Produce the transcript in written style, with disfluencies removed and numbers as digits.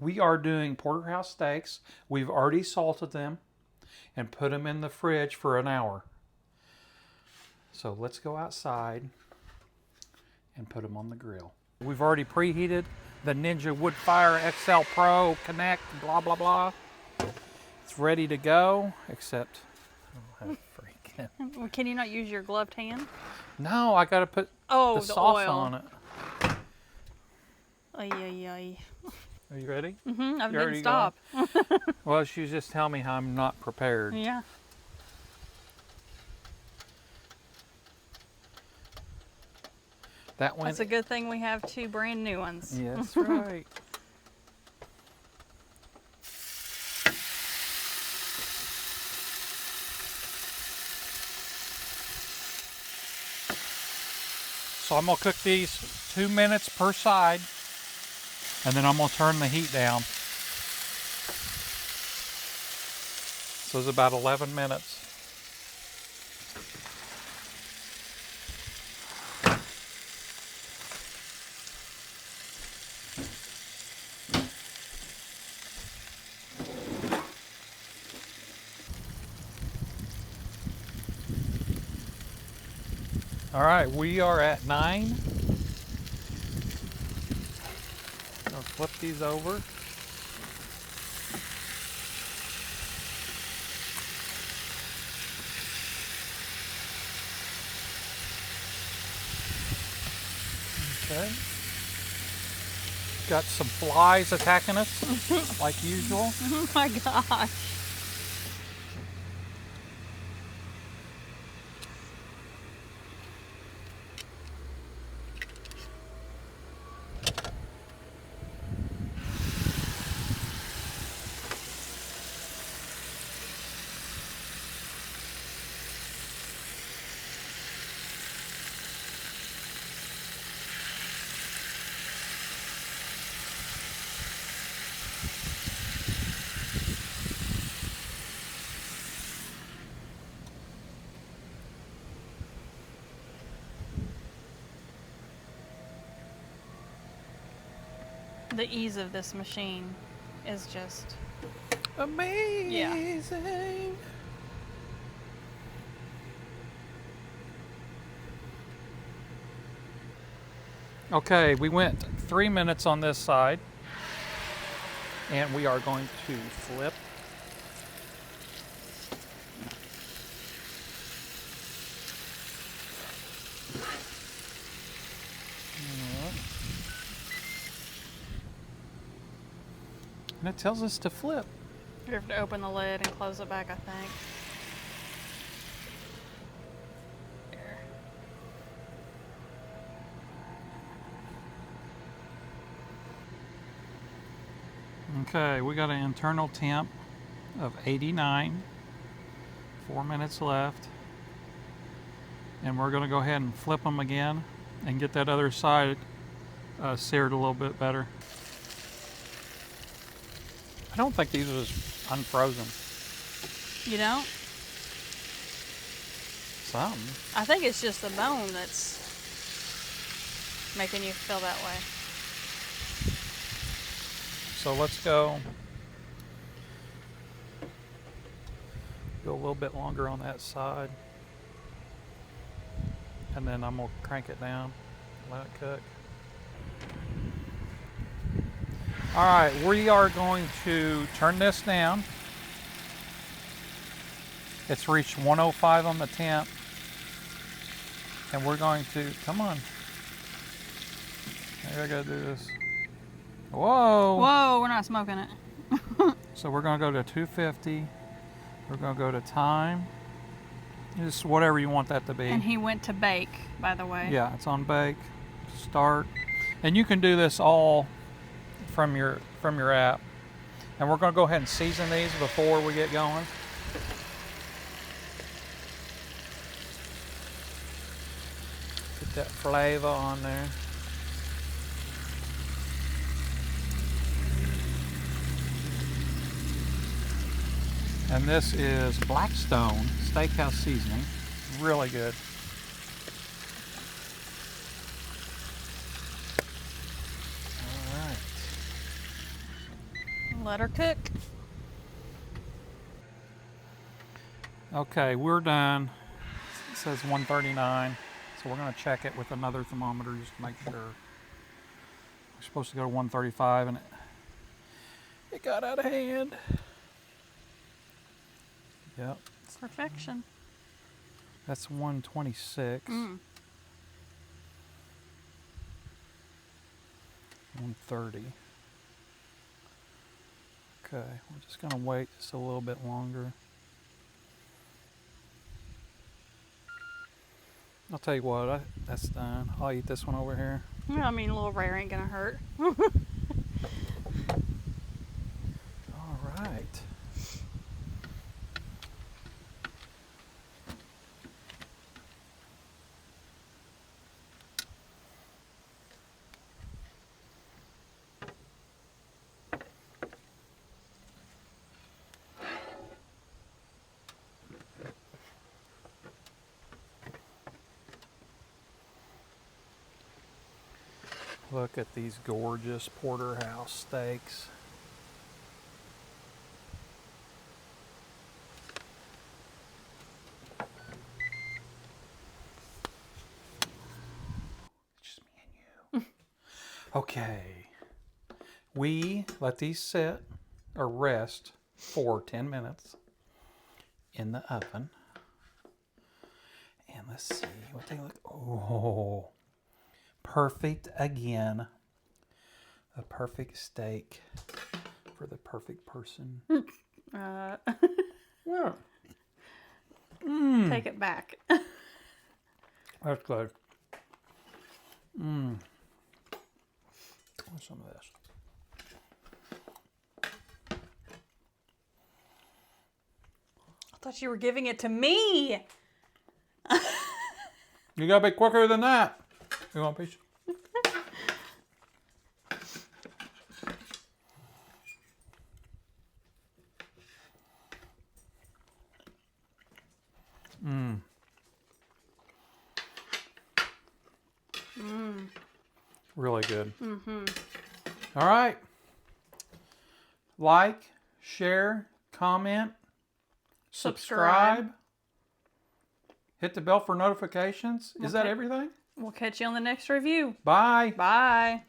We are doing Porterhouse steaks. We've already salted them and put them in the fridge for an hour. So let's go outside and put them on the grill. We've already preheated the Ninja Woodfire XL Pro Connect, blah, blah, blah. It's ready to go, except I don't have freaking... Can you not use your gloved hand? No, I gotta put the sauce oil on it. Ay, ay, ay. Are you ready? I didn't stop. Well, she's just telling me how I'm not prepared. Yeah. That one. That's a good thing we have 2 brand new ones. Yeah, that's right. So I'm gonna cook these 2 minutes per side, and then I'm gonna turn the heat down. So it's about 11 minutes. All right, we are at 9. I'll flip these over. Okay. Got some flies attacking us, like usual. Oh my gosh. The ease of this machine is just amazing. Yeah. Okay, we went 3 minutes on this side, and we are going to flip. And it tells us to flip. You have to open the lid and close it back, I think. There. Okay, we got an internal temp of 89. 4 minutes left. And we're going to go ahead and flip them again and get that other side seared a little bit better. I don't think these was unfrozen. You don't? Something. I think it's just the bone that's making you feel that way. So let's go a little bit longer on that side. And then I'm going to crank it down, let it cook. All right, we are going to turn this down. It's reached 105 on the temp. And we're going to, come on. Maybe I gotta do this. Whoa! Whoa, we're not smoking it. So we're gonna go to 250. We're gonna go to time. Just whatever you want that to be. And he went to bake, by the way. Yeah, it's on bake. Start. And you can do this all from your app. And we're going to go ahead and season these before we get going. Get that flavor on there. And this is Blackstone Steakhouse seasoning. Really good. Let her cook. Okay, we're done. It says 139. So we're going to check it with another thermometer just to make sure. We're supposed to go to 135 and it got out of hand. Yep. Perfection. That's 126. 130. Okay, we're just going to wait just a little bit longer. I'll tell you what, that's done. I'll eat this one over here. Yeah, I mean, a little rare ain't gonna hurt. All right. Look at these gorgeous Porterhouse steaks. Just me and you. Okay. We let these sit or rest for 10 minutes in the oven. And let's see what they look. Oh. Perfect again. A perfect steak for the perfect person. Uh, Yeah. Take it back. That's good. Some of this. I thought you were giving it to me. You gotta be quicker than that. You want a piece? Really good. All right. Like, share, comment, subscribe. Hit the bell for notifications. Is that Okay. everything? We'll catch you on the next review. Bye. Bye.